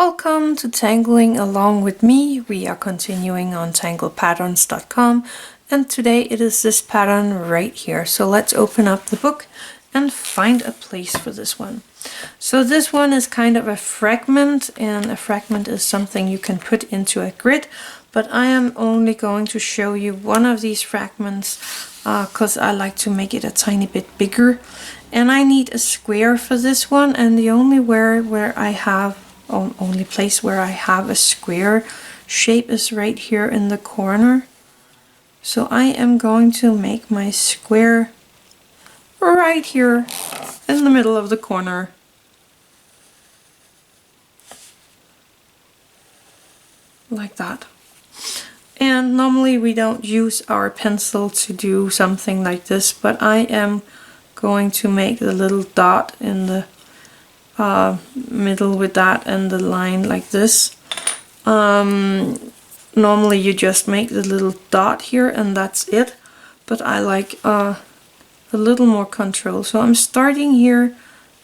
Welcome to Tangling along with me. We are continuing on tanglepatterns.com and today it is this pattern right here. So let's open up the book and find a place for this one. So this one is kind of a fragment, and a fragment is something you can put into a grid, but I am only going to show you one of these fragments because I like to make it a tiny bit bigger, and I need a square for this one, and the only only place where I have a square shape is right here in the corner. So I am going to make my square right here in the middle of the corner. Like that. And normally we don't use our pencil to do something like this, but I am going to make the little dot in the middle with that and the line like this. Normally you just make the little dot here and that's it, but I like a little more control. So I'm starting here,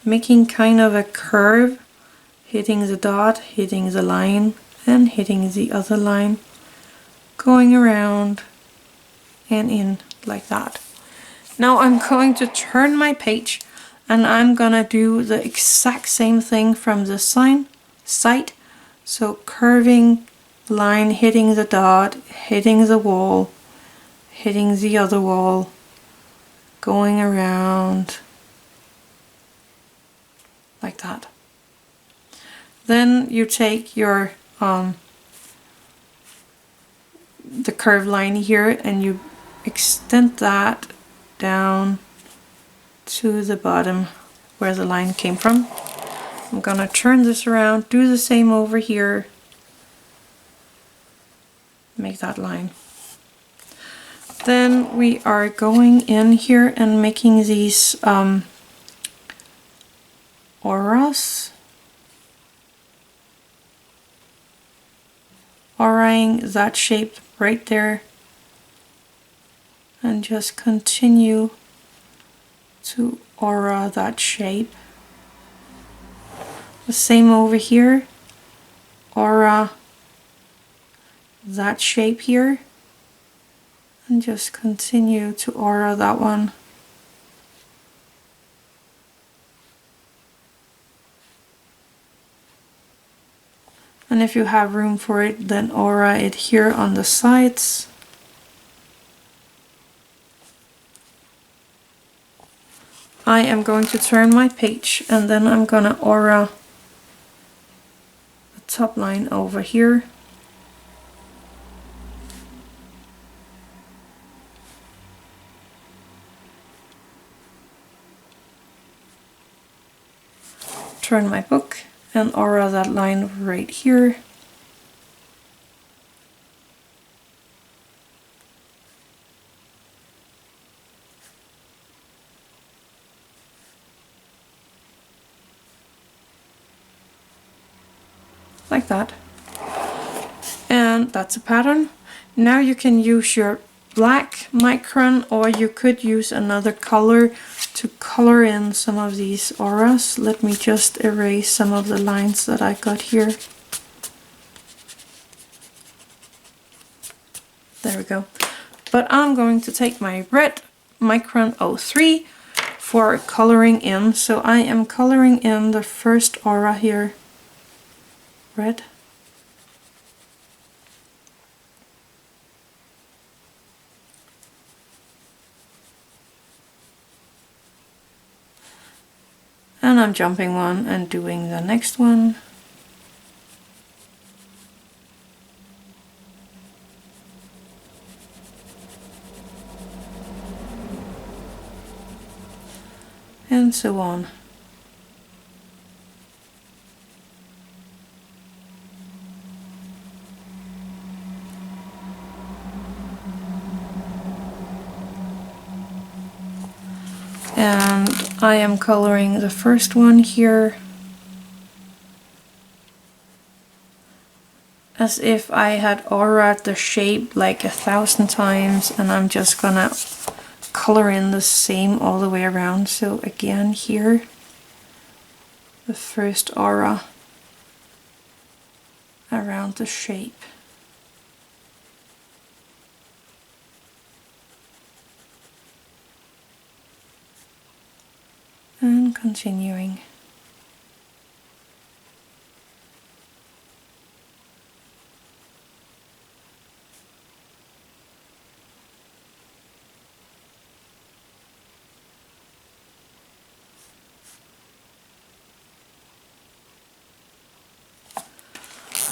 making kind of a curve, hitting the dot, hitting the line, and hitting the other line, going around and in like that. Now I'm going to turn my page and I'm gonna do the exact same thing from the side. So curving line, hitting the dot, hitting the wall, hitting the other wall, going around like that. Then you take your the curved line here and you extend that down to the bottom where the line came from. I'm gonna turn this around, do the same over here, make that line. Then we are going in here and making these auras. Auraing that shape right there and just continue to aura that shape. The same over here, aura that shape here and just continue to aura that one. And if you have room for it, then aura it here on the sides. I am going to turn my page and then I'm gonna aura the top line over here. Turn my book and aura that line right here. Like that. And that's a pattern. Now you can use your black Micron, or you could use another color to color in some of these auras. Let me just erase some of the lines that I got here. There we go. But I'm going to take my red Micron 03 for coloring in. So I am coloring in the first aura here. Red. And I'm jumping one and doing the next one. And so on. And I am coloring the first one here as if I had auraed the shape like 1,000 times, and I'm just gonna color in the same all the way around. So again here, the first aura. around the shape. And continuing.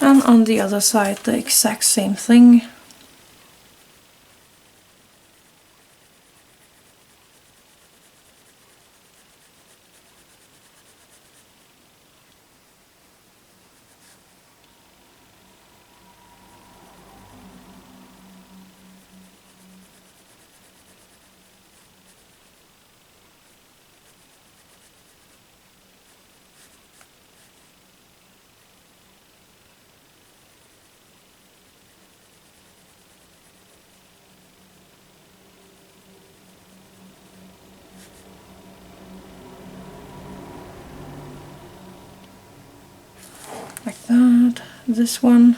And on the other side the exact same thing. Like that. This one.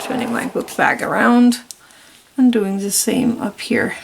Turning my book bag around and doing the same up here.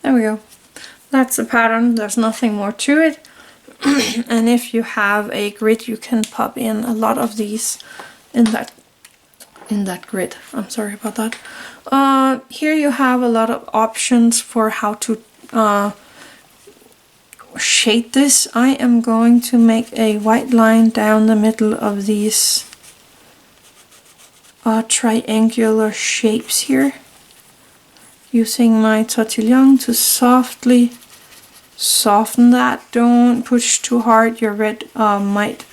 There we go. That's the pattern. There's nothing more to it. And if you have a grid, you can pop in a lot of these in that grid. I'm sorry about that. Here you have a lot of options for how to shade this. I am going to make a white line down the middle of these triangular shapes here, using my Tortillions to softly soften that. Don't push too hard, your red might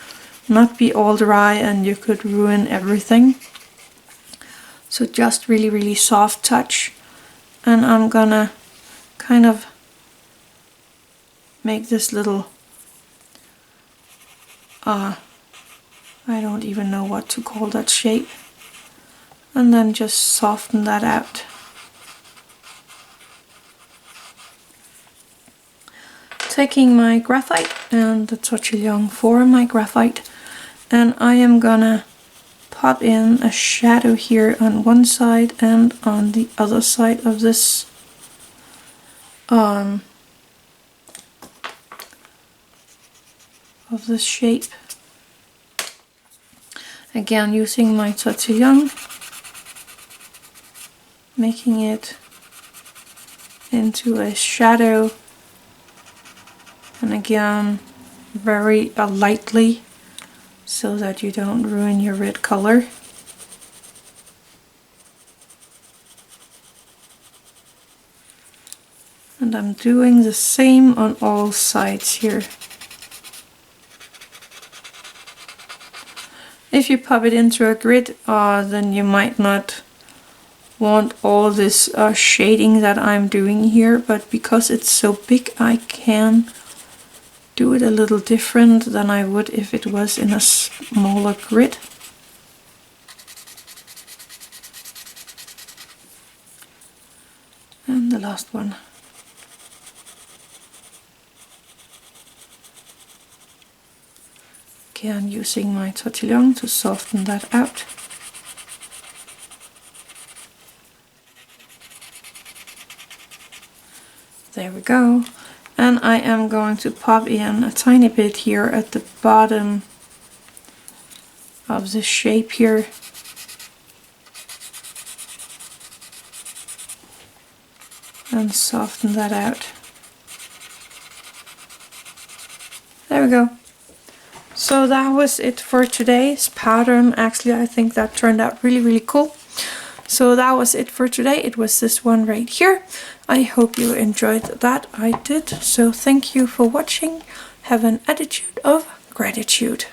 not be all dry and you could ruin everything. So just really soft touch. And I'm gonna kind of make this little I don't even know what to call that shape, and then just soften that out. Taking my graphite and the Tortillion for my graphite, and I am gonna pop in a shadow here on one side and on the other side of this shape. Again, using my Tortillion, making it into a shadow, and again very lightly, so that you don't ruin your red color. And I'm doing the same on all sides here. If you pop it into a grid, then you might not want all this shading that I'm doing here, but because it's so big, I can do it a little different than I would if it was in a smaller grid. And the last one. Again, using my Tortillion to soften that out. There we go. And I am going to pop in a tiny bit here at the bottom of this shape here. and soften that out. There we go. So that was it for today's pattern. Actually, I think that turned out really cool. So that was it for today. It was this one right here. I hope you enjoyed that. I did. So thank you for watching. Have an attitude of gratitude.